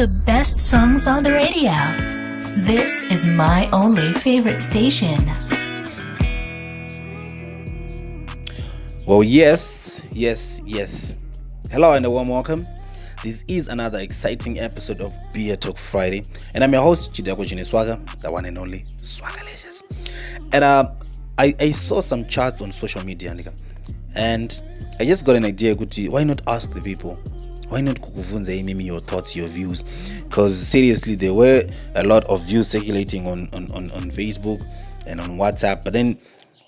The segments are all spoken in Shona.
The best songs on the radio. This is my only favorite station. Well, yes. Hello and a warm welcome. This is another exciting episode of Beer Talk Friday, and I'm your host Chidako Chineswaga, the one and only Swagalicious. And I saw some charts on social media, and I just got an idea. Why not ask the people? Why not kukuvunza mimi your thoughts, your views? Because seriously, there were a lot of views circulating on Facebook and on WhatsApp, but then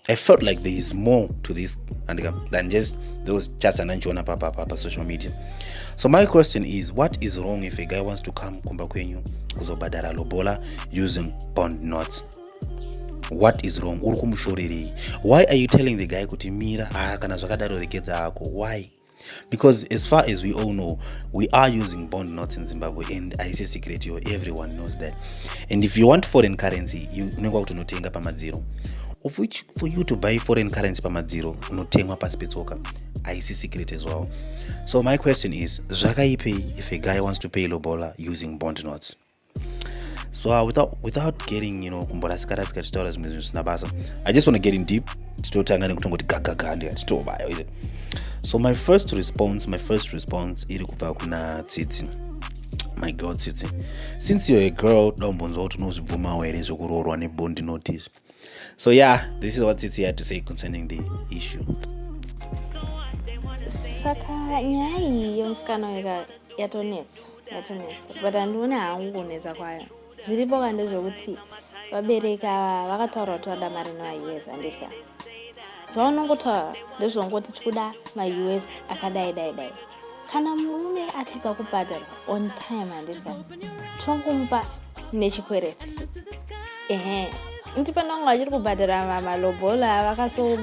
I felt like there is more to this than just those chats and papa social media. So my question is, what is wrong if a guy wants to come kumba kwenyu kuzobadara lobola using bond knots? What is wrong? Why are you telling the guy kuti mira kana zvakadaro regedza ako? Why? Because as far as we all know, we are using bond knots in Zimbabwe, and I say secret, everyone knows that. And if you want foreign currency, you know to notenga pamadziro. Of which, for you to buy foreign currency pamadziro, notenga pasipetsoka. I see secret as well. So my question is, kwakaipei if a guy wants to pay lobola using bond knots? So without getting, kumborasikara chitaura zvimwe zvinhu zvisina basa, I just want to get in deep. Titotanga nekutongoti gagaga ndikatitobayo, is it? So my first response iri kubva kuna Tsitsi, my girl Tsitsi. Since you're a girl, daumbonzwa kuti unozvibvumawo here zvekuroorwa nebond notice. So yeah, this is what Tsitsi had to say concerning the issue. Saka nyaya yomusikana wega yatonetsa but handina hangu kunetsa kwayo. Zviripo kande zvokuti vabereki ava vakataura kuti vada mari neva-US handika. Zvaunongotaura ndezvongoti tikuda ma-US akadai. Kana murume atedza kubhadhara on time handika, tongomupa nechikwereti. Ndipenda kunge achiri kubhadhara malobola vakaso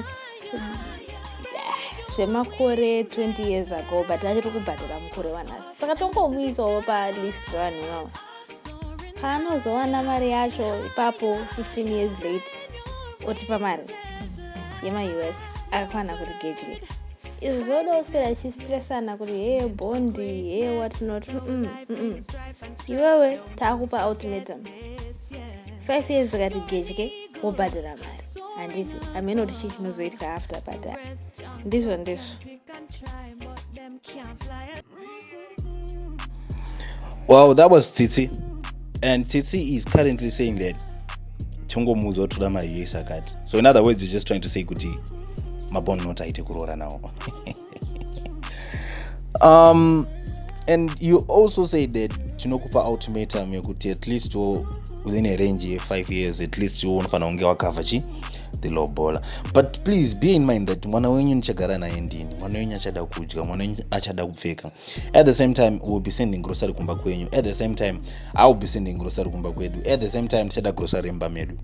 zvemakore 20 years ago, but achiri kubhadhara mukore wanhasi. Saka tongomuisawo palist revanhu ivavo. Paanozowana mari yacho ipapo 15 years late otipa mari yema-US akakwana kuti gejwe. Izvo zvoda kuswera achistresana kuti bondi what not. Iwewe taakupa ultimatum 5 years ikati gejwe wobhadhara mari. Handiti hamene kuti chii chinozoitika after bhadhara. Ndizvo. Well, that was Tsitsi. And Tsitsi is currently saying that tongomuudza kuti toda ma-US akati. So in other words, he's just trying to say kuti mabond not aite kuroora now. And you also say that tinokupa ultimatum yekuti at least within a range of 5 years, at least unofana unge wakava the lobola. But please bear in mind that mwana wenyu nichagara naye ndini, mwana wenyu achada kudya, mwana wenyu achada kupfeka. At the same time, we'll be sending grocery kumba kwenyu. At the same time, I'll be sending grocery kumba kwedu. At the same time, tichada grocery mba medu.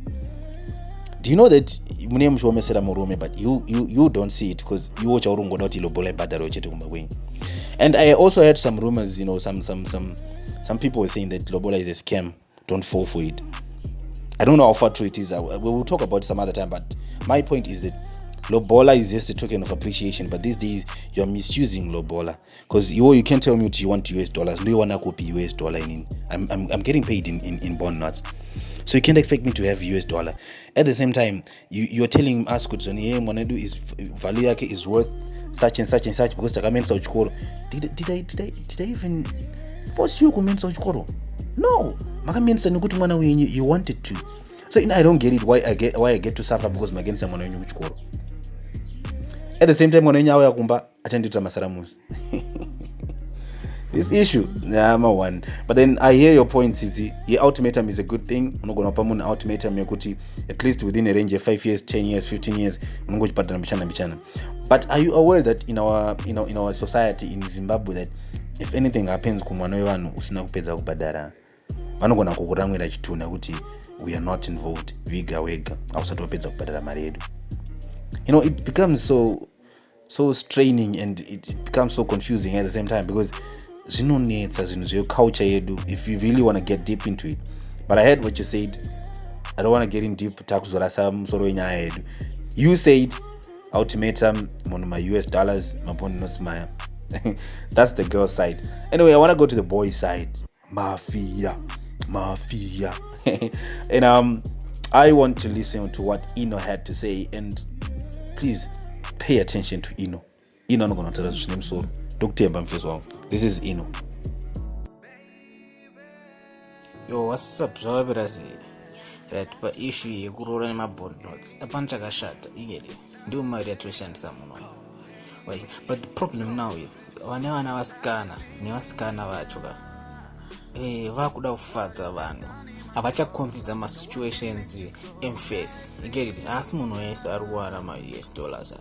Do you know that mune muchiomesera murume, but you don't see it because you watch urungoda kuti lobola ibhadharo chete kumba kwenyu. And I also heard some rumors, some people were saying that lobola is a scam. Don't fall for it. I don't know how far true it is. We will talk about it some other time, but my point is that lobola is just a token of appreciation, but these days you're misusing lobola because you can't tell me you want US dollars. No, you want to copy US dollar I'm getting paid in bond nuts, so you can't expect me to have US dollar. At the same time, you're telling us that is value yake is worth such and such and such because takamensa uchikoro. Did I even force you kumensa uchikoro? No, makamensa nekuti mwana wenyu you wanted to. So I don't get it why I get to suffer because magensa mwana wenyu kuchikoro. At the same time mwana wenyu auya kumba achandita masaramusi. This issue, number one. But then I hear your point, Tsitsi. Your ultimatum is a good thing. Unogona pamun ultimatum yekuti at least within a range of 5 years, 10 years, 15 years, unongo chipadana bichana. But are you aware that in our society in Zimbabwe that if anything happens kumwana wevanhu usina kupedza kubhadhara, vanogona kukuramwira chituna kuti we are not involved, viga wega ausati wapedza kubhadhara mari yedu. It becomes so straining and it becomes so confusing at the same time because zvinonetsa zvinhu zveculture yedu if you really want to get deep into it. But I heard what you said. I don't want to get in deep takuzorasa musoro wenyaya yedu. You said ultimatum munhu ma-US dollars mabond notes maya. That's the girl side. Anyway, I want to go to the boy side. Mafia. And I want to listen to what Ino had to say, and please pay attention to Ino. Ino anogonotera zvine musoro. Ndokutemba mufeso wangu. This is Ino. Yo, what's up, Zvavirasi? Right, pa issue yekuroora nemabond notes. Apana chakashata, igere. Ndio mari yatoshandisa muno. But the problem now is vana vasikana nevasikana vacho vakuda kufadza vanhu. Havachakonzidza masituations emface. You get it? Asi munhu wese ari kuwana ma-US dollars.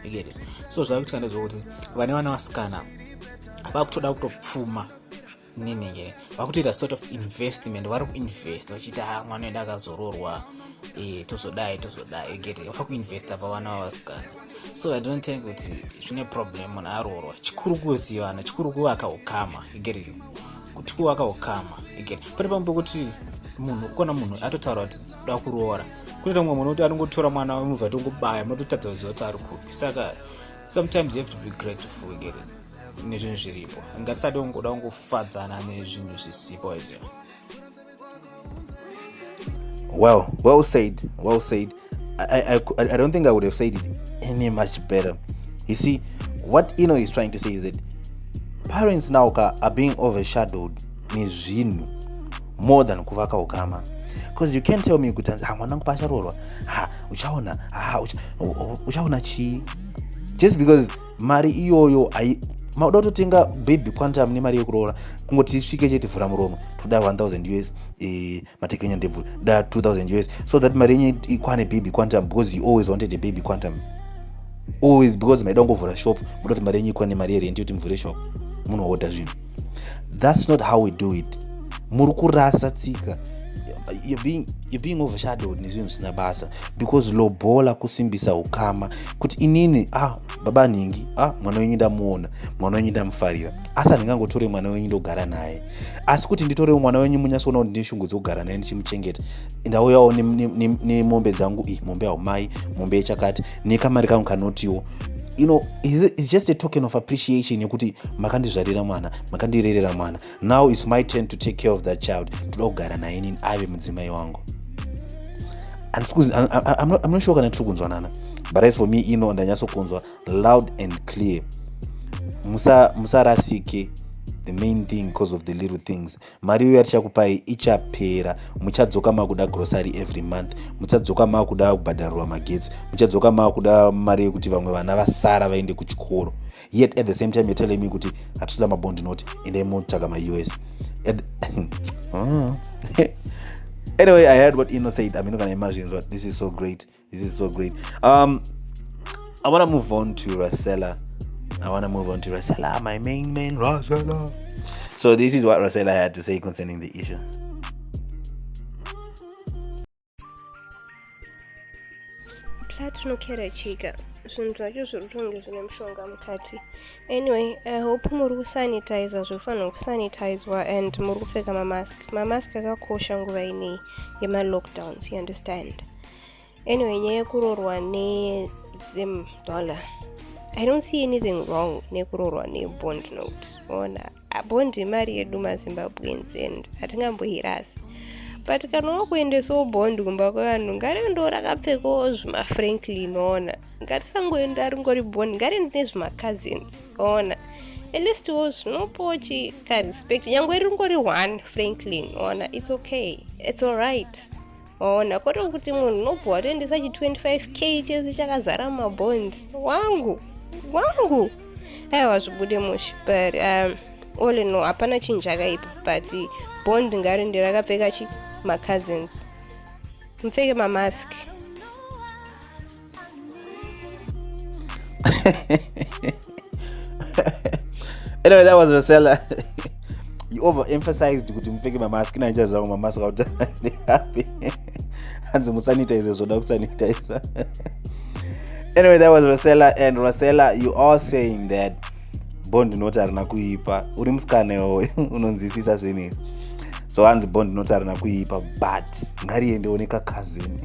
You get it? So zvakuitika ndezvokuti vana vasikana vakutoda kutopfuma nini vakutoita sort of investment. Vari kuinvest vachiita mwana wedu akazororwa tozodai. You get it? Vakuinvesta pavana vavasikana. So I don't think kuti zvine problem munhu arorwa. Chikuru kuzivana, chikuru kuvakaukama. You get it? Kuti kuvakaukama. You get it? Pane pamwe pekuti munhu atotaura kuti da kuroora. Kunoita mumwe munhu kuti anongotora mwana wemuvha tongobaya munototadza kuziva kuti ari kupi. Saka sometimes you have to be grateful. You get it? Nezvinhu zviripo. Ngatisati ungoda kungofadzana nezvinhu zvisipo izvo. Well said. I don't think I would have said it any much better. You see, what Ino is trying to say is that parents now are being overshadowed nezvinhu more than kuvaka ukama. Because you can't tell me kuti mwanangu pacharorwa uchaona chi, just because mari iyoyo mauda kutotenga baby quantum nemari yekuroora kungoti svike chete vhura muromo toda 1000 US matekenya ndebvu da 2000 US so that mari yenyu ikwane baby quantum, because you always wanted a baby quantum, always, because maida kungovhura shop muda kuti mari yenyu ikwane mari yerenti kuti muvhure shop munoorder zvinhu. That's not how we do it. Muri kurasa tsika. You're being overshadowed nezvinhu zvisina basa, because lobola kusimbisa ukama kuti inini baba ningi mwana wenyu ndamuona, mwana wenyu ndamufarira, asi handingangotore mwana wenyu ndogara naye, asi kuti nditore mwana wenyu munyatsoona kuti ndineshungu dzokugara naye ndichimuchengeta, ndauyawo nemombe dzangu, mombe yaumai, mombe yechakati, nekamari kangu kanotiwo. You know, it's just a token of appreciation yekuti makandizvarira mwana, makandirerera mwana. Now it's my turn to take care of that child. Toda kugara naye inini ave mudzimai wangu. And I'm not sure kana tiri kunzwanana, but as for me, ndanyatsokunzwa loud and clear. Musarasike the main thing because of the little things. Mari iyo yatichakupai ichapera. Muchadzoka makuda grocery every month, muchadzoka makuda kubhadharwa magetsi, muchadzoka makuda mari yekuti vamwe vana vasara vaende kuchikoro. Yet at the same time you're telling me kuti hatoda mabond note ende motsvaga ma-US. Anyway, I heard what Ino said. I'm not gonna imagine what this is so great. I want to move on to Rosella. My main Rosella. So this is what Rosella had to say concerning the issue. Platinokera chika zvinhu zvacho zviri kutonge zvine mushonga mukati. Anyway, I hope muri kusanitiza zvofanira kusanitizwa and muri kupfeka mamask akakosha nguva inei yema-lockdowns, you understand. Anyway, nyaya yekuroorwa nezim-dollar, I don't see anything wrong nekuroorwa nebond note. Ona bond imari yedu maZimbabweans and hatingamboirasi. But kana wakuendesawo bond kumba kwevanhu, ngariendewo rakapfekawo zvima-Franklin, ona. Ngatisangoenda ringori bond, ngariende nezvima-cousins, ona. At least wo zvinopawo chika-respect. Nyangwe ringori one Franklin, ona. It's okay. It's alright. Ona, kwete kuti munhu unobva toendesa 25k chese chakazara mabond. Wangu. Aiwa zvibude mushi. But all in all, hapana chinhu chakaipa. But bond ngariende rakapfeka ma-cousins. Mupfeke mamask. Anyway, that was Rosella. You overemphasized kuti mupfeke mamask. Naija zvangu mamask out. Hanzi musanitize zvoda kusanitize. Anyway, that was Rosella. And Rosella, you are saying that bond note harina kuipa. Uri musikana iwe unonzwisisa zvinhu. So hanzi bond note harina kuipa, but ngariendewo neka-cousin.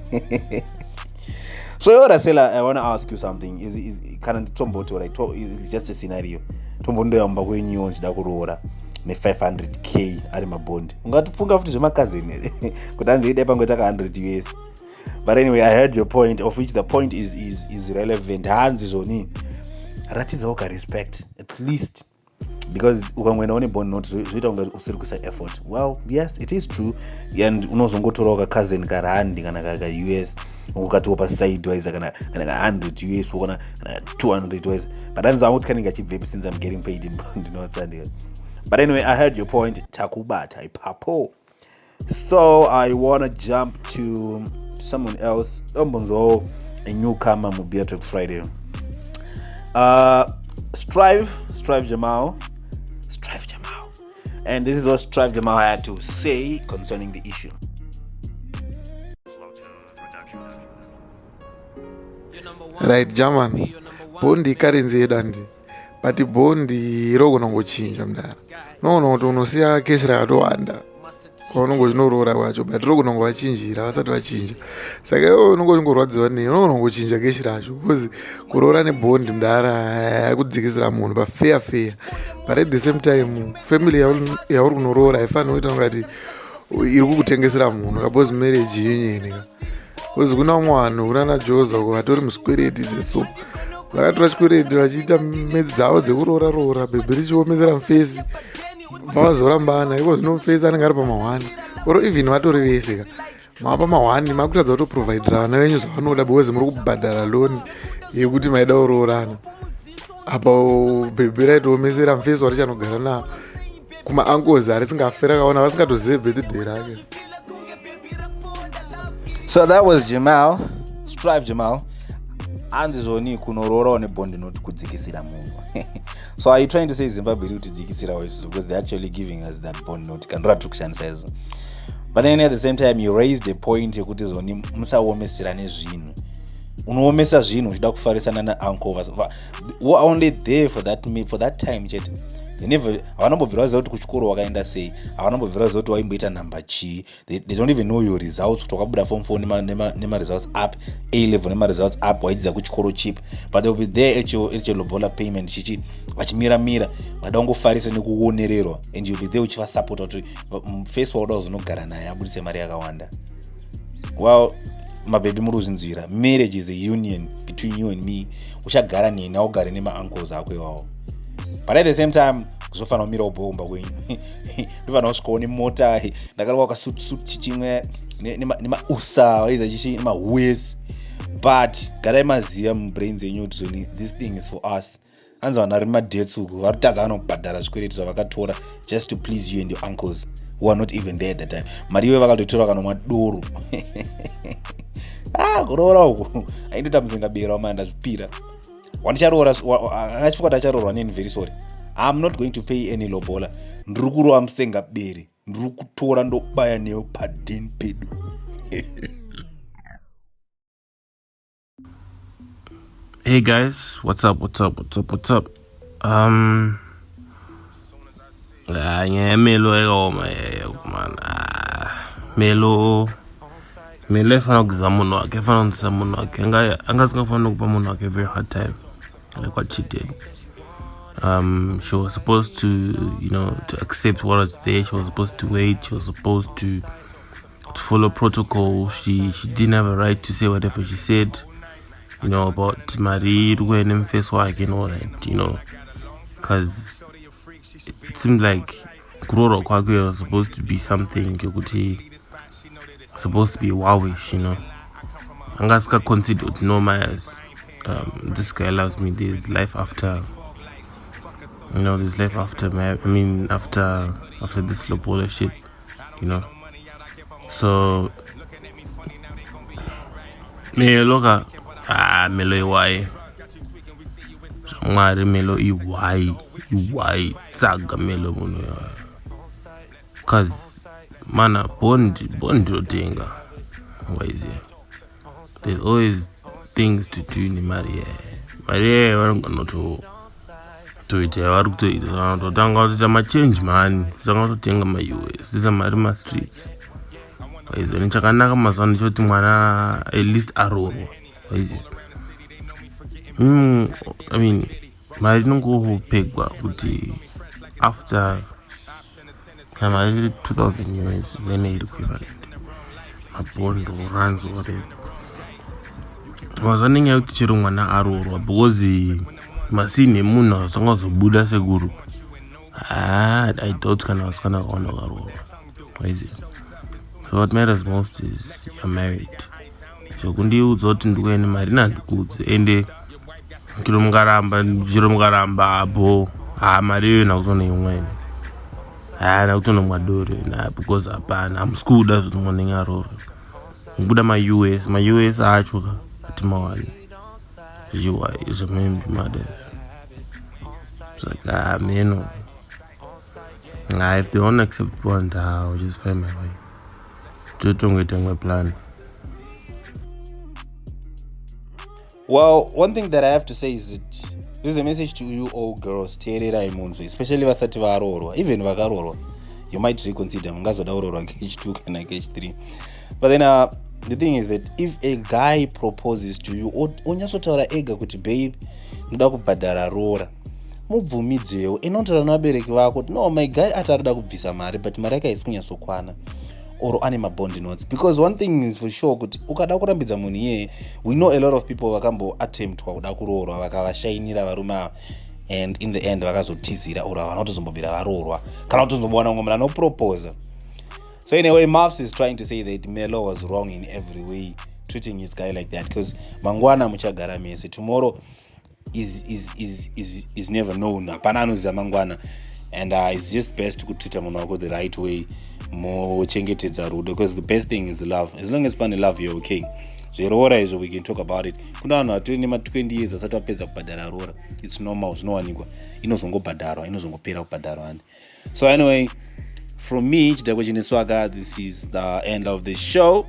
So Rosella, I want to ask you something. Kana nditomboti what I told is just a scenario. Tombondoyamba kwenyuwo nchida kuroora. ne500k ari mabond. Ungatifunga futi zvemakazini here kuti anzoida pangoita 100 US. But anyway, I heard your point, of which the point is relevant. Hanzi zvoni ratidzawo ka respect at least, because ukamwena one bond note zvoita kunge usiri kuisa effort. Well, yes, it is true, and unozongotorawo ka cousin ka rand kana ka US ukatiwo pa side wise kana 100 US kana 200 US. But that's what kind of achieve since I'm getting paid in bond notes. But anyway, I heard your point. Takubata ipapo. So I want to jump to someone else. A newcomer mu Beer Talk Friday. Strive Jamal. And this is what Strive Jamal had to say concerning the issue. Right, German. Bondi karenzi edandi. But bondi rogo nongochinja mdara. No unosiya keshi rakatowanda. Kwaunongozvinorora kwacho, but rogo nongowachinjira vasati vachinja. Saka iwo unongorwadziwa nei, unongochinja keshi racho. Because kuroora nebondi mdara kudzikisira munhu pa fair. But at the same time, family yauri kunoroora haifaniri kuita ngati iri kukutengesera munhu. Because marriage yenyeni. Because kuna vamwe vanhu kunana Joza vatori musikwereti zveso. Vakatora chikwereti vachiita medzi dzavo dzekuroora bhebhi richiomesera mufesi. Vavazorambana iko zvino mufesi anenge ari pama1 oro even vatori vese mapa ma1 makutadza kutoprovidera vana venyu zvavanoda because muri kubhadhara loan yekuti maida kuroorana. Apa bhebhi raitoomesera mufesi warichanogara nawo kuma-uncles arisingafera kaona vasingatozive birthday rake. So that was Strive Jamal. Andizoni kunoroora nebondi not kudzikisira munhu. So are you trying to say Zimbabwe kuti dzikisira wise, because they're actually giving us that bond note kan ratukshana says. But then at the same time you raised a point yekuti zoni musaomesera nezvinhu. Unoomesa zvinhu uchida kufarisana na-uncle who are only there for that time chete. Havanambobvira kuti kuchikoro wakaenda sei, havanambobvira kuti waimboita number chi. They don't even know your results, kuti wakabuda form 4 nema results up, A-level nema results up, waidzidza kuchikoro chip. But they will be there at your Lobola payment chichi vachimira vada kungofarisa nekuonererwa, and you'll be there uchivasupport kuti face wauda uzonogara naye abudise mari yakawanda. Well, mababy muri kuzvinzwira, marriage is a union between you and me. Uchagara neni augare nema-uncles ako iwawo. But at the same time, kuzofanira kumira ubomba kwenyu. Ndofanira kusvikawo nemota, ndakarwa kasuit chichimwe nemausa waiza chichi nemahwesi. But garai maziva mubrains enyu kuti zoni this thing is for us. Hanzi vanhu vari mumadebts uku varikutadza vanokubhadhara zvikwereti zvavakatora just to please you and your uncles who are not even there at that time. Mari iwe vakatotora kanomwa doro. Kuroora uku aindoita muzingabera wamanda zvipira. Wandicharoora angachifuka tacharoorwa neni, very sorry. I'm not going to pay any lobola. Ndiri kurova musengabere, ndiri kutora ndobaya newe padeni pedu. Hey guys, what's up? Melo ekoma man. Melo efana kuzama munhu wake, efana kuzama munhu wake. Angasingafana kupa munhu wake very hard time. Like what she did. She was supposed to, to accept what was there. She was supposed to wait. She was supposed to follow protocol. She didn't have a right to say whatever she said, about Marie and face work and all that, because it seemed like Kuroorwa was supposed to be something supposed to be wowish, Angaska considered no Myers. This guy loves me. There's life after. There's life after after this Lobola shit, So Melo iwai. Melo iwai tsaga Melo muno ya. Cause mana bond rotenga. Why is it? There's always things to do in Maria. Toite vari kutoita vanototanga kutoita machange mani, tanga kutotenga ma-US these are marima streets. Waizoni chakanaka mazuva ndechoti mwana at least aroorwa. Waizi mari inongopegwa kuti after kana iri 2000 US vene iri equivalent mabhondo runs whatever wazvanenge kuti chero mwana aroorwa because masini emunhu asangazobuda seguru I doubt kana vasikana vakaona vakaroorwa waiziva. So what matters most is you're married. So kundiudza kuti ndikuene mari nandikudze ende chiro mukaramba apo mari iyo nakutone imweni nakutone mwadori because hapana hamusikuda zvoti mwanenge aroorwa mubuda ma-US acho ati mawani zvichiwa zvamemada saka meno if they won't accept one I'll just find my way totongoita my plan. Well, one thing that I have to say is that this is a message to you all girls, especially vasati varoorwa, even vakaroorwa, you might reconsider mungazoda kuroorwa cage 2 kana cage 3. But then the thing is that if a guy proposes to you, onyatsotaura ega kuti babe ndoda kubhadhara roora, mubvumidzewo inotaura nevabereki vako kuti no, my guy atarida kubvisa mari but mari yake haisi kunyatsokwana or ane mabond notes, because one thing is for sure kuti ukada kurambidza munhu iyeye, we know a lot of people vakambo attemptwa kuda kuroorwa vakavashainira varume and in the end vakazotizira or havana kutozombobvira varoorwa kana kutozombowana umwe munhu anoproposa. So anyway, Mavs is trying to say that Melo was wrong in every way treating his guy like that, because mangwana muchagara mese, tomorrow is never known, hapana anoziva mangwana, and it's just best to treat munhu wako the right way, mochengetedza rudo, because the best thing is love. As long as pane love you're okay. Zveroora izvo we can talk about it. Kuna vanhu vatori nema-20 years asati vapedza kubhadhara roora, it's normal, zvinowanikwa, inozongobhadharwa, inozongopera kubhadharwa. So anyway, from me Chidakwa Chineswaga, this is the end of the show.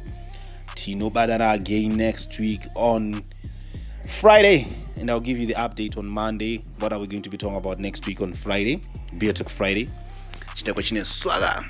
Tinobadana again next week on Friday, and I'll give you the update on Monday. What are we going to be talking about next week on Friday? Beer Talk Friday. Chidakwa Chineswaga.